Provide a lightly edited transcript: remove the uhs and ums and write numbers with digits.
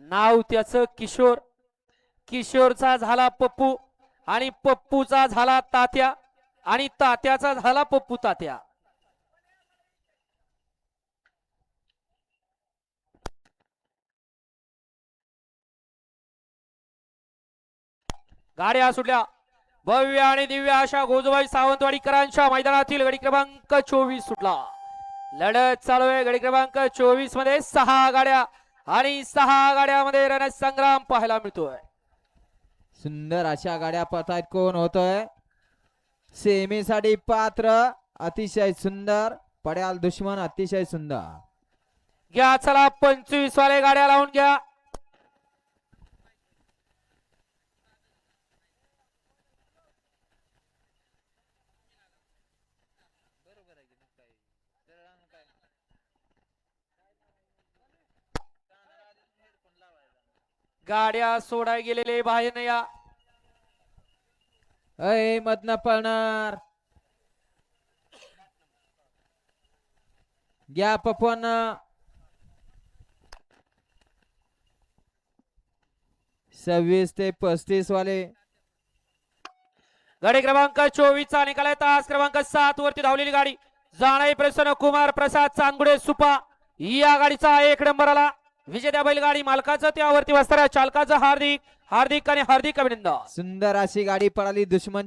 नाव त्याचं किशोर, किशोरचा झाला पप्पू आणि पप्पूचा झाला तात्या आणि तात्याचा झाला पप्पू तात्या. गाड्या सुटल्या. भव्य आणि दिव्य अशा गोजबाई सावंतवाडीकरांच्या मैदानातील गडी क्रमांक 24 सुटला. लढत चालू आहे. गडी क्रमांक 24 मध्ये 6 गाड्या आणि 6 गाड्यामध्ये रणसंग्राम पाहायला मिळतोय. सुंदर अशा गाड्या पळतायत. कोण होतोय सेमीसाठी पात्र? अतिशय सुंदर. पड्याल दुश्मन अतिशय सुंदर. घ्या चला 25 वाले गाड्या लावून घ्या. गाड्या सोडाय गेलेले बाहेर नाही या. अय मधनं पळणार. घ्या पप्पन. 26 ते 35 वाले. गाडी क्रमांक 24 चा निकाल आहे. तास क्रमांक 7 वरती धावलेली गाडी जाणाई प्रसन्न कुमार प्रसाद चांगुडे सुपा या गाडीचा 1 नंबर आला. विजेत्या बैलगाडी मालकाचं त्यावरती बसणाऱ्या चालकाचं हार्दिक हार्दिक आणि हार्दिक अभिनंदन. सुंदर अशी गाडी पळाली. दुश्मन